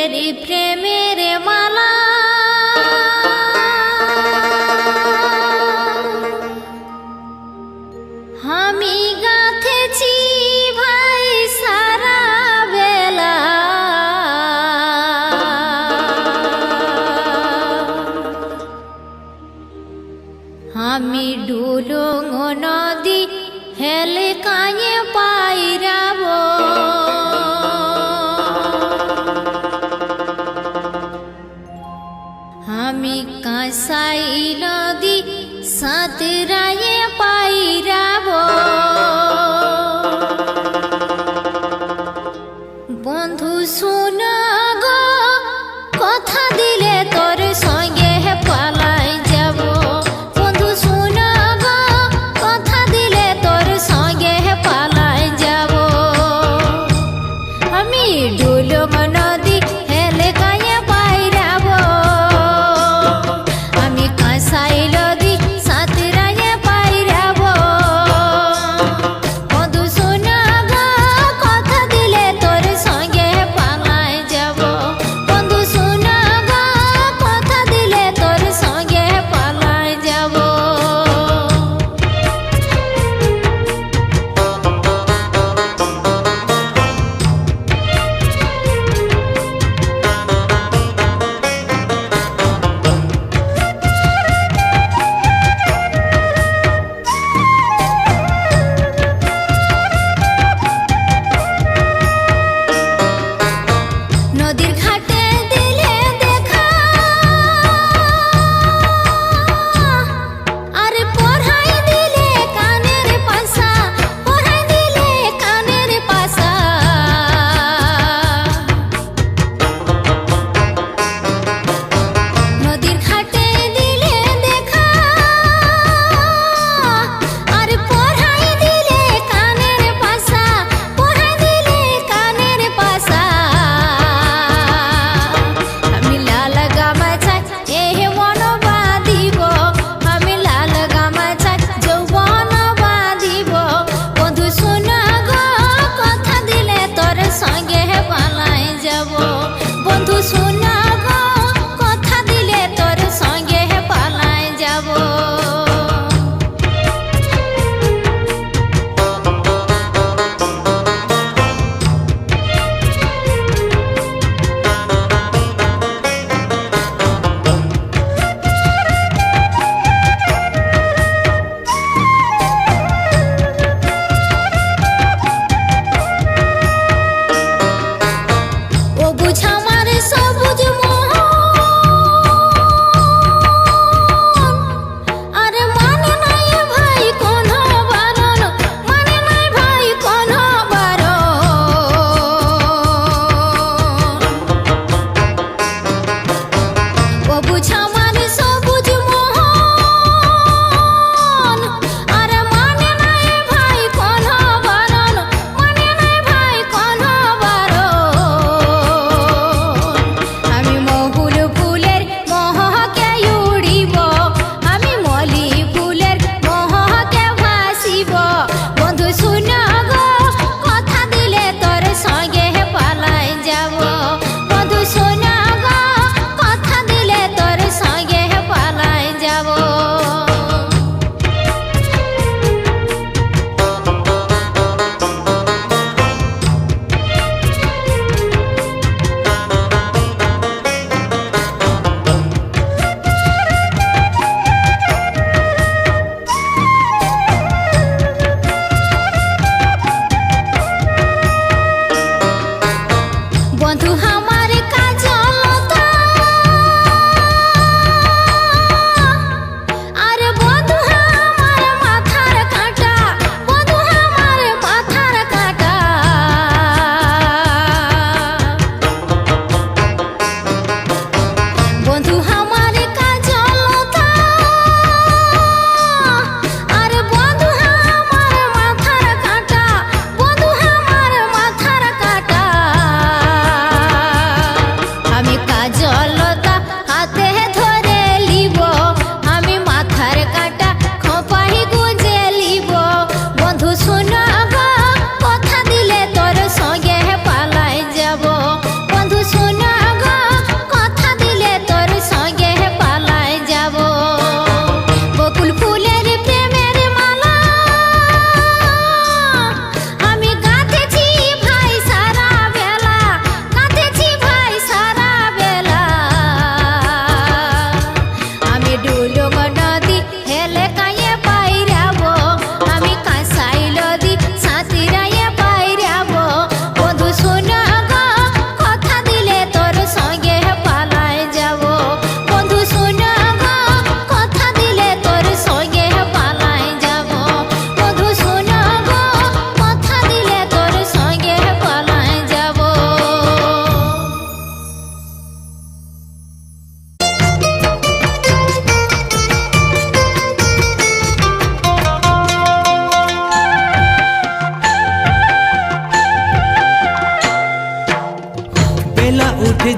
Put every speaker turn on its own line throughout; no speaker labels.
ফুলের প্রেমের মালা আমি গাঁথেছি ভাই সারা বেলা। আমি ডুলুং নদী হেলে কায়ে পাইরাব, আমি কাঁসাই নদী সাঁতরায়ে পাইরাব। বন্ধু শুন গো কথা দিলে তোর সঙ্গে পালাই যাব। বন্ধু শুন গো কথা দিলে তোর সঙ্গে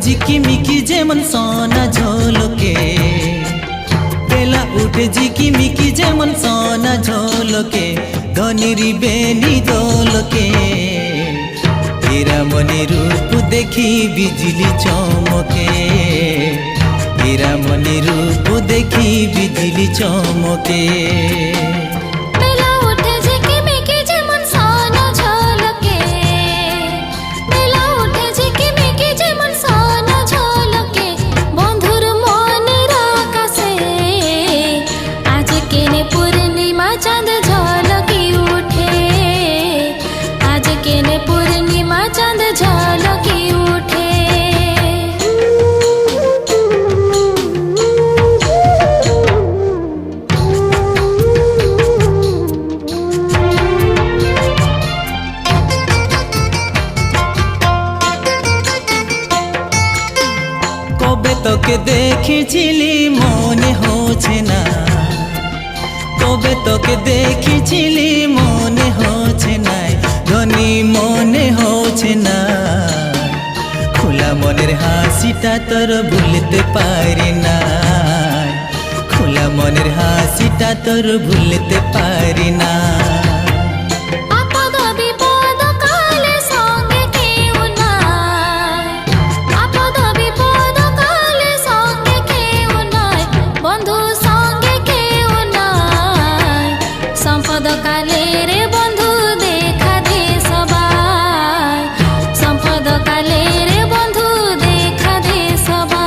ঝিকিমিকি যেমন সোনা ঝলকে, বেলা উঠে ঝিকিমিকি যেমন সোনা ঝলকে, ধনির বেনি দোলকে। হীরামণি রূপ দেখি বিজলি চমকে, হীরামণি রূপ দেখি বিজলি চমকে।
বেলা উঠে ঝিকিমিকি যেমন সোনা ঝলকে, বেলা উঠে ঝিকিমিকি যেমন সোনা ঝলকে, বন্ধুর মনের আকাশে আজ কেনে পূর্ণিমা চাঁদ ঝলকি উঠে, আজ কেনে পূর্ণিমা চাঁদ ঝলকি উঠে।
কবে তোকে দেখেছিলি মনে হচ্ছে না, কবে তোকে দেখেছিলি মনে হচ্ছে না, ধনী মনে হচ্ছে না। খোলা মনের হাসিটা তোর ভুলতে পারি না, খোলা মনের হাসিটা তোর ভুলতে পারি না।
আপদ বিপদ কালে সঙ্গে কেউ নাই, আপদ বিপদ কালে সঙ্গে কেউ নাই, বন্ধু সঙ্গে কেউ নাই। সম্পদ কালে রে বন্ধু দেখা দে সবাই, সম্পদ কালে রে বন্ধু দেখা দে সবাই।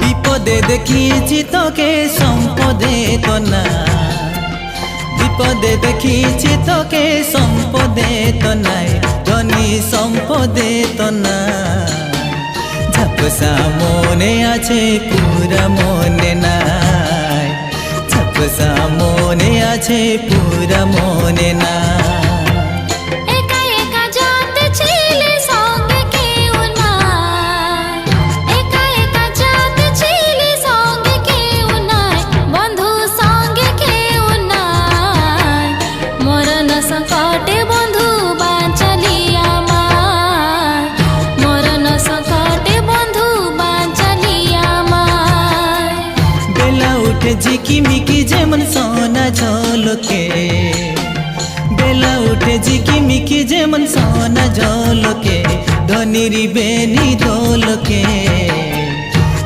বিপদে দেখিয়েছি তোকে সম্পদে তো না, বিপদে দেখিয়েছি তোকে সম্পদে তো নাই, ধনী সম্পদে তো না। ঝাপসা মনে আছে পুরা মনে নাই, ঝাপসা মনে আছে পুরা মনে না।
একা একা যাতে ছিলে সঙ্গে কেউ নাই, একা একা যাতে ছিলে সঙ্গে কেউ নাই, বন্ধু সঙ্গে কেউ নাই। মরণ সংকটে বন্ধু বাঁচালি আমায়, মরণ সংকটে বন্ধু বাঁচালি আমায়।
বেলা উঠে ঝিকিমিকি যেমন সোনা ঝলকে, বেলা উঠে ঝিকিমিকি যেমন সোনা ঝলকে, ধনির বেনি দোলকে।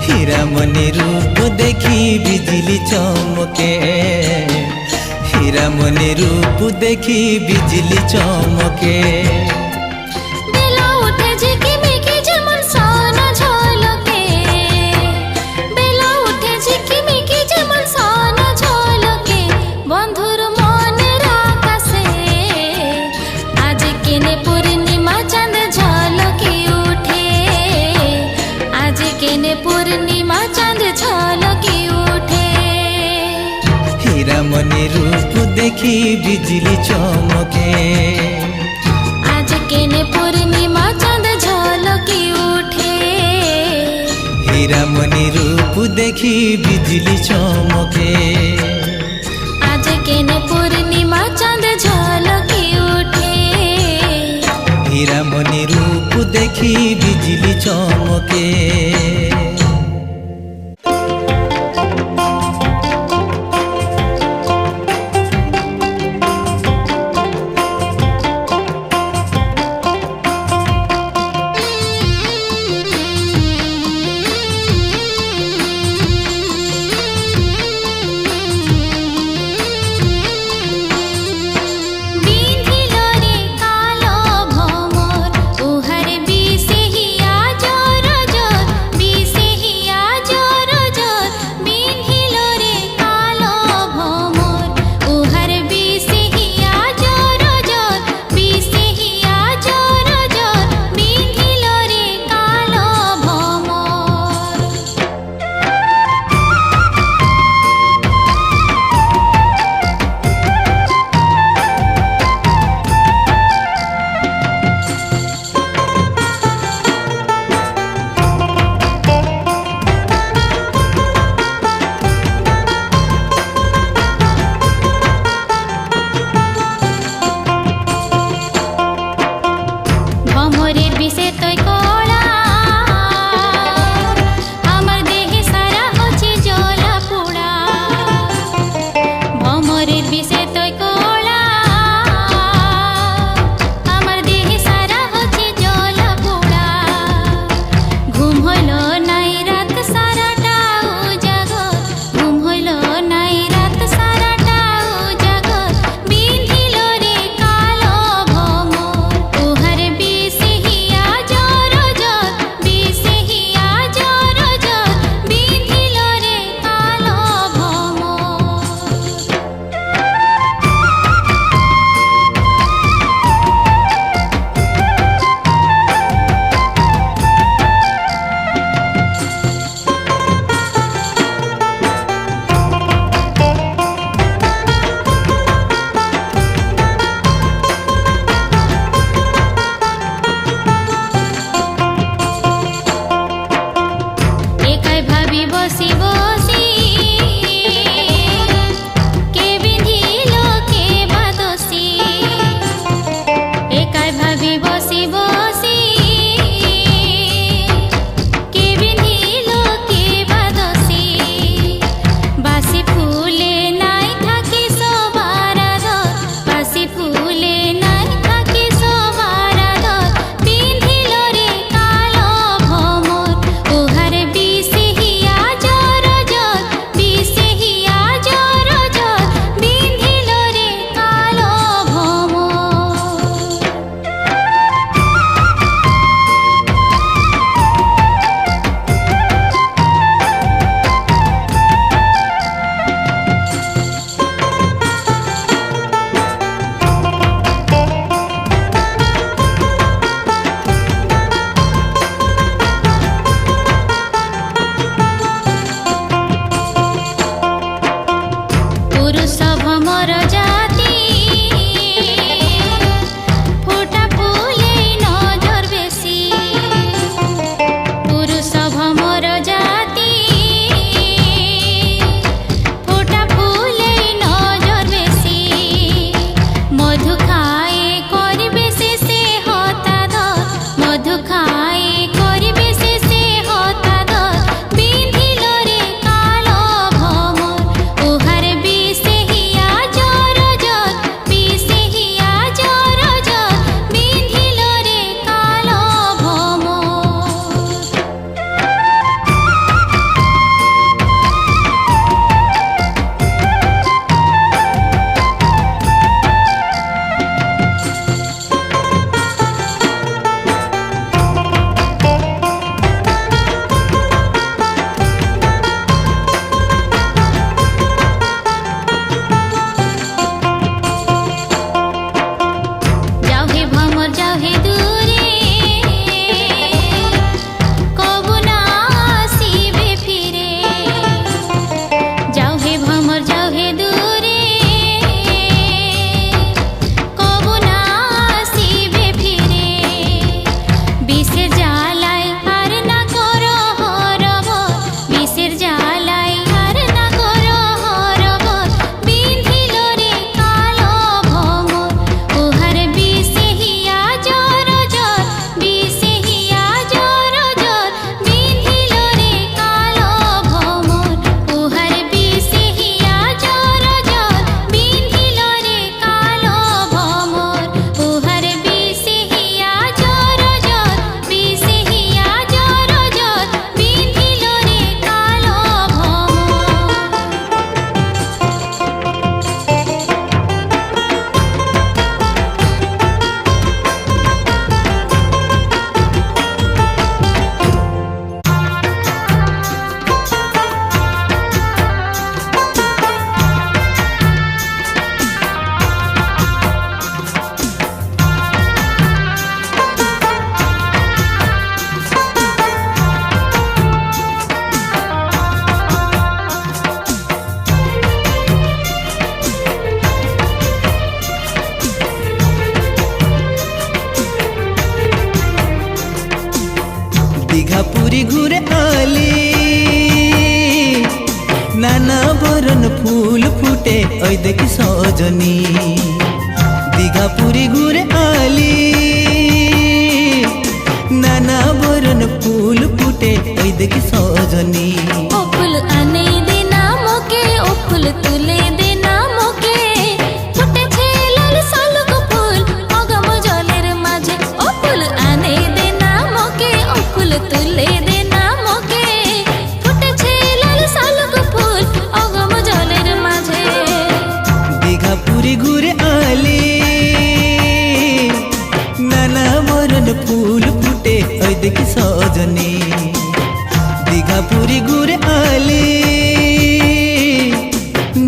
হীরামণি রূপ দেখি বিজলি চমকে, হীরামণি রূপ দেখি বিজলি চমকে।
বেলা উঠে ঝিকিমিকি যেমন সোনা ঝলকে, বেলা উঠে ঝিকিমিকি যেমন সোনা ঝলকে, বন্ধুর মনের আকাশে আজ কেনে পূর্ণিমা চাঁদ ঝলকি উঠে, আজ কেনে পূর্ণিমা চাঁদ ঝলকি উঠে।
হীরামণি রূপ দেখি বিজলি চমকে,
আজ কেনে পূর্ণিমা চাঁদ ঝলকি উঠে,
হীরামণি রূপ দেখি বিজলি চমকে।
আজ কেনে পূর্ণিমা চাঁদ ঝলকি উঠে,
হীরামণি রূপ দেখি বিজলি চমকে। পুরী ঘুরে আলি নানা বরণ ফুল ফুটে ওই দেখি সজনী দীঘা পুরী ঘুরে আলি নানা বরণ ফুল ফুটে ওই দেখি সজনী
ও ফুল আনে দে না মোকে ও ফুল তুলে দে না মোকে ফুটেছে লাল শালুক ফুল অগম জলের মাঝে ও ফুল আনে দে না মোকে ও ফুল তুলে দে না মোকে ফুটেছে লাল শালুক ফুল অগম জলের মাঝে
দীঘা পুরী ঘুরে আলি নানা বরণ ফুল ফুটে ওই দেখি সজনী দীঘা পুরী ঘুরে আলি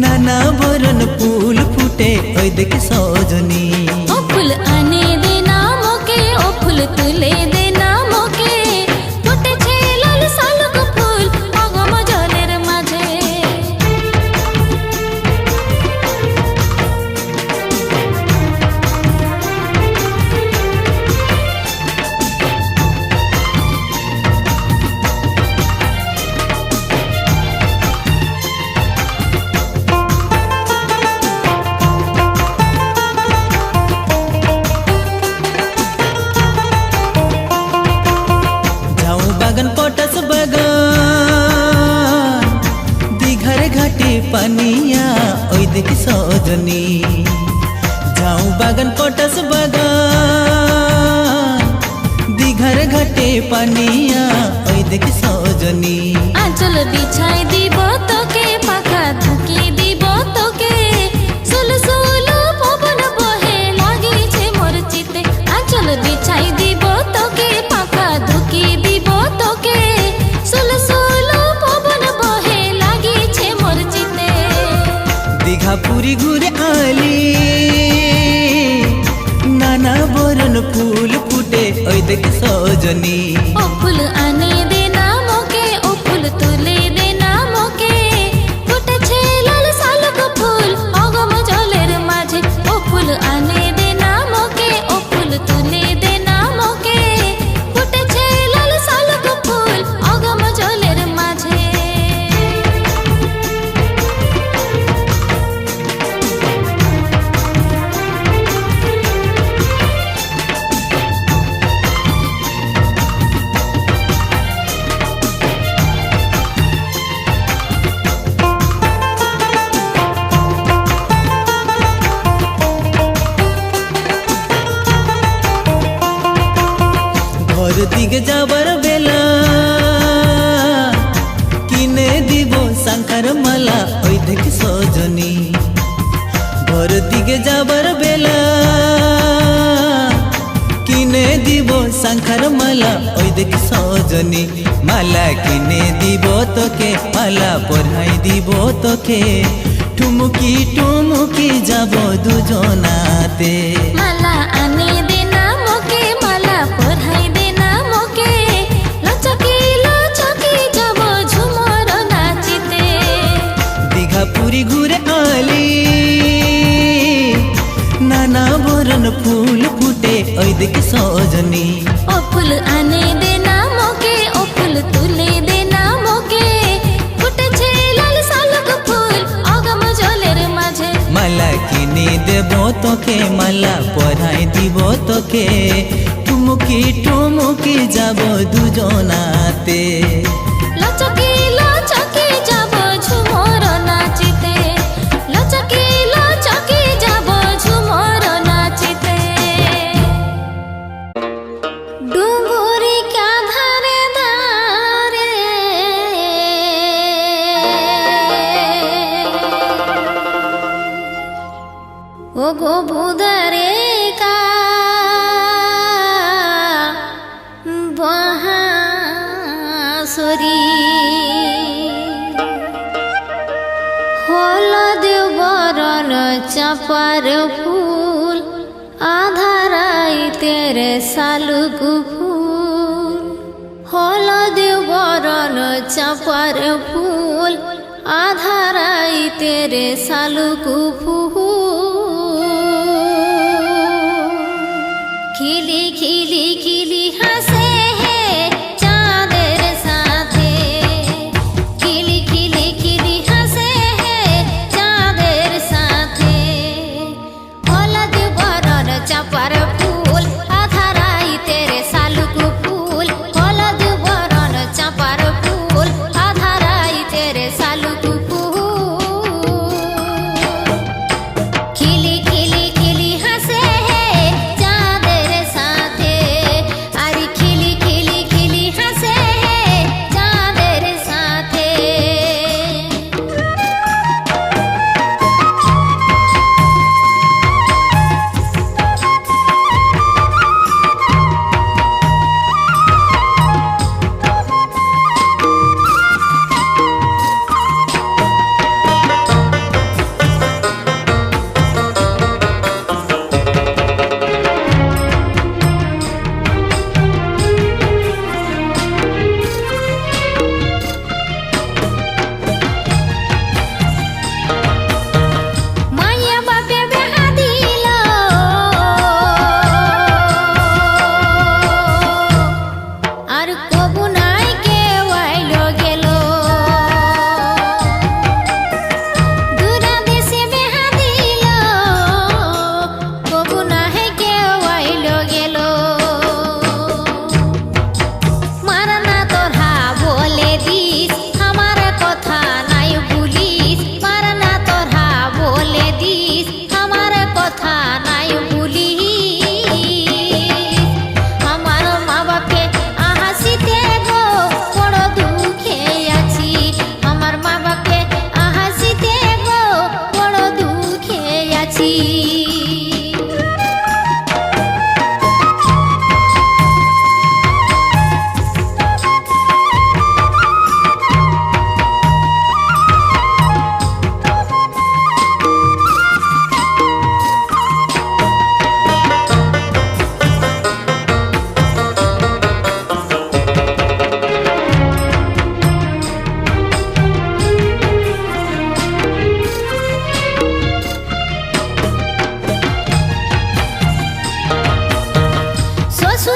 নানা বরণ ফুল ফুটে ওই দেখি সজনী
ও ফুল আনে দে না মোকে ও ফুল তুলে দে না মোকে ফুটেছে লাল শালুক ফুল অগম জলের মাঝে
ঝাউ বাগান পটাস বাগান দীঘার ঘাটে পানিয়া ওই দেখি সজনী ঝাউ বাগান পটাস বাগান দীঘার ঘাটে পানিয়া ওই দেখি সজনী
আঁচল বিছাই দিব তোকে পাখা ঢুকি দিব তোকে সুলু সুলু পবন বহে লাগিছে মোর চিতে আঁচল বিছাই দিব তোকে পাখা ঢুকি দিব তোকে সুলু সুলু পবন বহে লাগিছে মোর চিতে
দীঘা পুরী ঘুরে আলি নানা বরণ ফুল ফুটে ওই দেখি সজনী
ও ফুল আনে দে না মোকে ও ফুল তুলে দে না মোকে ফুটেছে লাল শালুক ফুল অগম জলের মাঝে ও ফুল আনে দে না মোকে ও ফুল তুলে দে না মোকে ফুটেছে লাল শালুক ফুল অগম জলের মাঝে
ঘর দিকে যাবার বেলা কিনে দিব শঙ্কর মালা ওই দেখি সজনী ঘর দিকে যাবার বেলা কিনে দিব শঙ্কর মালা ওই দেখি সজনী মালা কিনে দিব তোকে মালা পরাই দিব তোকে ঠুমুকি টুমুকি যাব দুজনাতে
মালা আনে দে না মোকে মালা পরাই দে না মোকে লচকি লচকি যাব ঝুমর নাচিতে
দীঘা পুরী ঘুরে আলি নানা বরণ ফুল ফুটে ওই দেখি সজনী
ও ফুল আনে দে না মোকে ও ফুল তুলে দে না মোকে ফুটেছে লাল শালুক ফুল অগম জলের মাঝে
মালা কিনে দেব তোকে মালা পরাই দিব তোকে ঠুমুকি টুমুকি যাব দুজনাতে
লচকি লচকি যাব ঝুমর নাচিতে লচকি লচকি যাব ঝুমর নাচিতে ডুবুরি কাঁধারে ধারে ও গো বুদারে কা বাঁশরি হলদেও বরণ চাপার ফুল আধারাই তেরে শালুক ফুল হলদেও বরণ চাপার ফুল আধারাই তেরে শালুক ফুল খিলি খিলি খিলি হাসে হে চাঁদের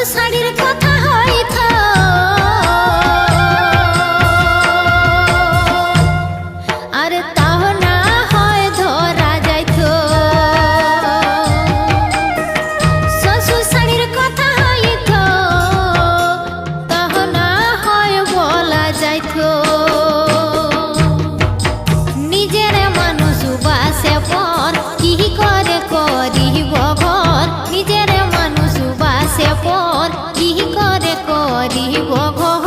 শাড়ির কথা হইতো আর তাহ না হয় ধরা যাইতো শ্বশুর শাড়ির কথা হইতো তাহ না হয় বলা যাইতো নিজের মানুষ বাসে পর কি করে করিব ঘর নিজের মানুষ বাসে পর কি করে করিব ঘর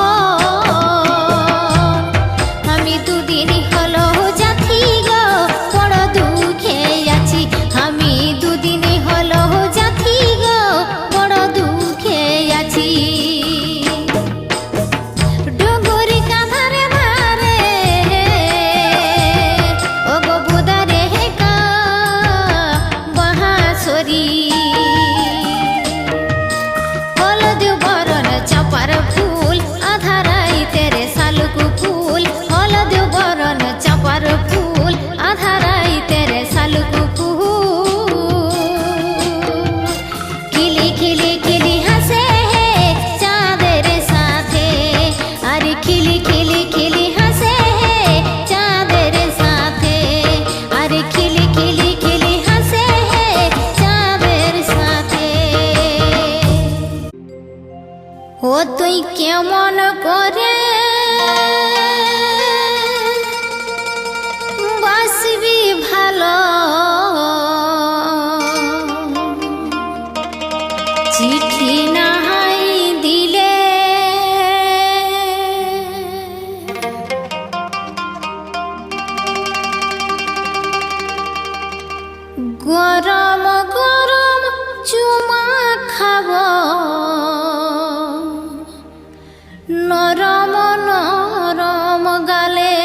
আমি দুদিন হলো যাচ্ছি গো বড় দুঃখে আছি আমি দুদিন হলো যাচ্ছি গো বড় দুঃখে আছি ডুঙ্গুরি কাঁধারে ধারে ও গো বুদারে হেকা বাহাসরি হলদ বরণ চাপার ফুল আধারাই তেরে শালুকু ফুল হলদ বরণ চাপার ফুল আধারাই তেরে শালুকু ফুল খিলি খিলি খিলি হাসে চাঁদের সাথে আর খিলি খিলি খিলি হাসে চাঁদের সাথে আর খিলি খিলি খিলি হাসে চাঁদের সাথে ও তুই কেমন করে বাসবি ভালো চিঠি নাই দিলে গরম গরম চুমা খাব নরম নরম গালে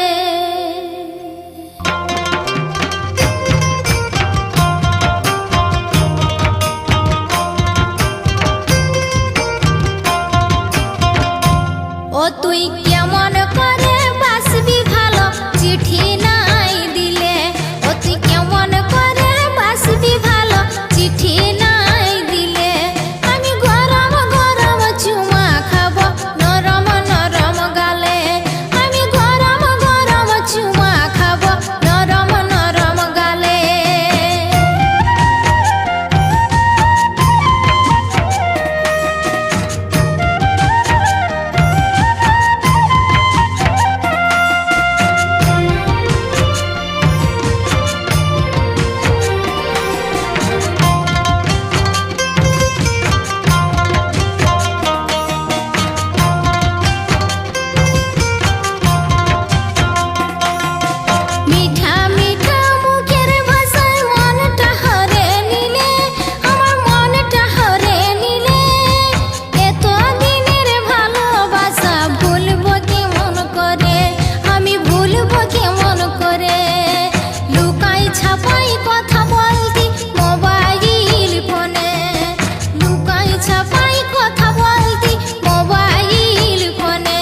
ও তুই কেমন করে বাসবি ভালো চিঠি নাই দিলে ও তুই কেমন করে বাসবি ভালো চিঠি নাই দিলে আমি গরম গরম চুমা খাব নরম নরম গালে আমি গরম গরম চুমা খাব নরম নরম গালে মিঠা মিঠা মুখের ভাষায় মনটা হরে নিলে আমার মনটা হরে নিলে এত দিনের ভালোবাসা ভুলবো কেমন করে আমি ভুলবো কেমন করে লুকাই ছাপাই কথা বলতি মোবাইল ফোনে লুকাই ছাপাই কথা বলতি মোবাইল ফোনে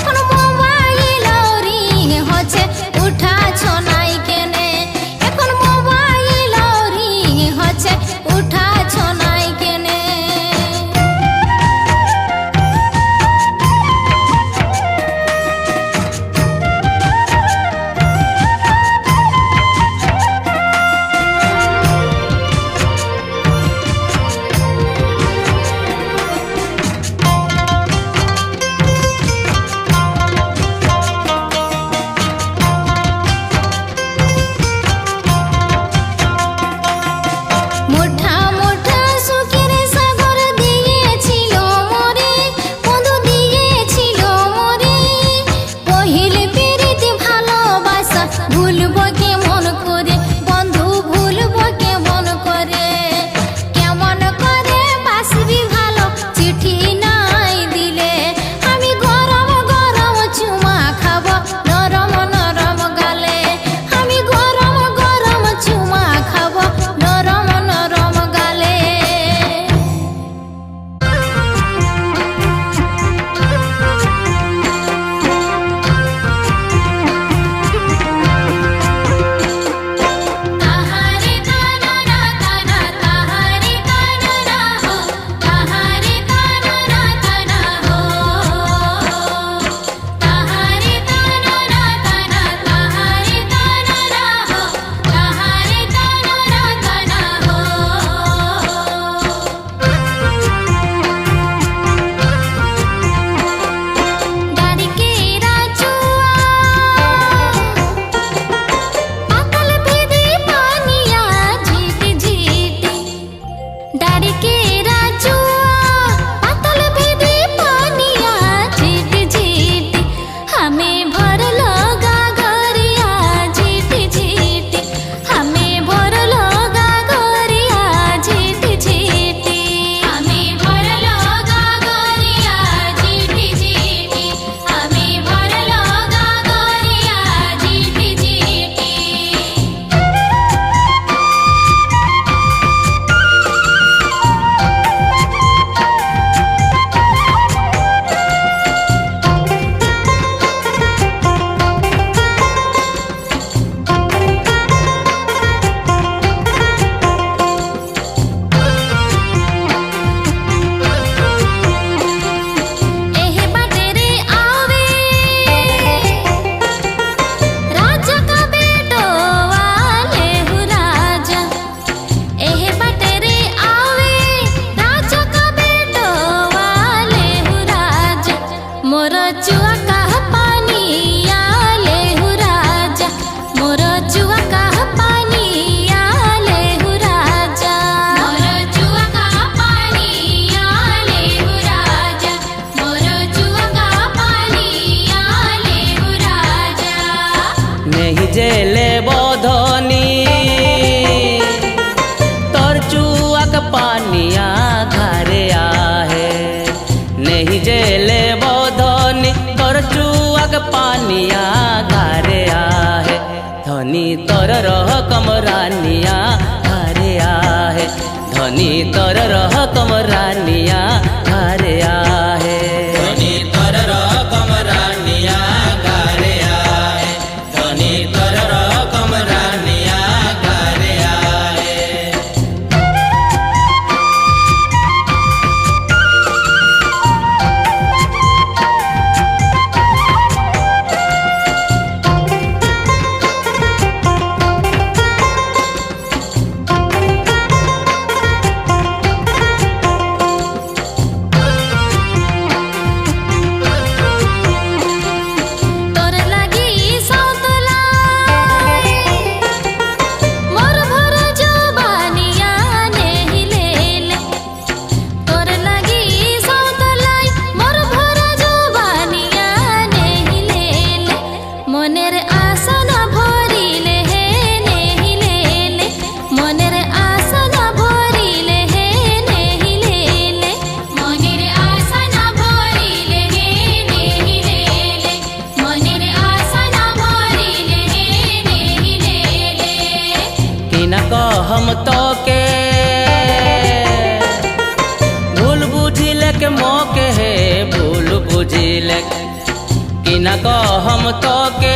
কোন মোবাইল রিং হচ্ছে উঠাছ নাই কেনে এখন মোবাইল রিং হচ্ছে উঠাছ নাই কেনে মুঠ गाड़ी के राजुआ पातल भेदे पानिया झीटी झीटी हमें भरलो गागरिया झीटी झीटी हमें भरलो गागरिया झीटी झीटी हमें भरलो गागरिया झीटी झीटी हमें भरलो गागरिया झीटी झीटी एहे बाटेरे आवे राजा का बेटो वाले हु राजा एहे बाटेरे आवे राजा का बेटो वाले हु राजा मोर चुआ का पानी आले हु राजा मोर चुआ का पानी आले हु राजा मोर चुआ का पानी आले हु राजा मोर चुआ का पानी आले हु राजा
नहीं जेले बोधनी तोर चुआक पानिया घरे आहे नहीं जेले बोधनी तोर चुआक पानिया घरे आहे धनी तोर रह कमरानिया घरे आहे धनी तोर रह कमरानिया घरे आहे धनी तोर रह कमरानिया घरे आहे धनी तोर रह कमरानिया घरे आहे
तोर लागी सौतलाय मोर भर जवानिया नेहि लेले तोर लागी सौतलाय मोर भर जवानिया नेहि लेले मनेर आशा न भरिले हे नेहि लेले मनेर आशा न भरिले हे नेहि लेले मनेर आशा न भरिले हे नेहि लेले मनेर आशा न भरिले हे नेहि लेले
किना कहम तो के भूल बुझिले के मौके है भूल बुझिले किना कहम तो के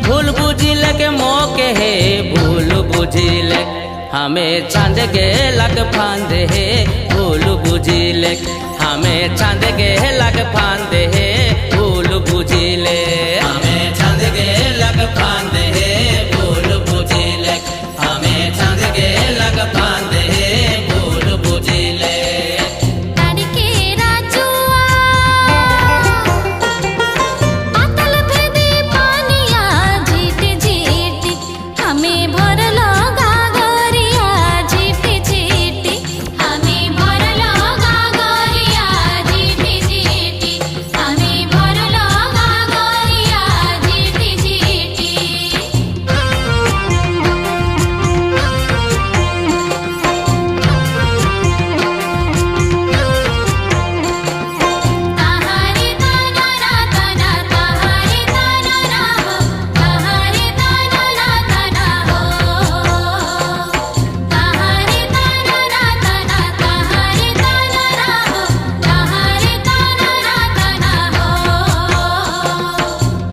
भूल बुझिले के मौके है भूल बुझिले हमें चांद के लग फांदे है भूल बुझिले हमें चांद के लग फांदे है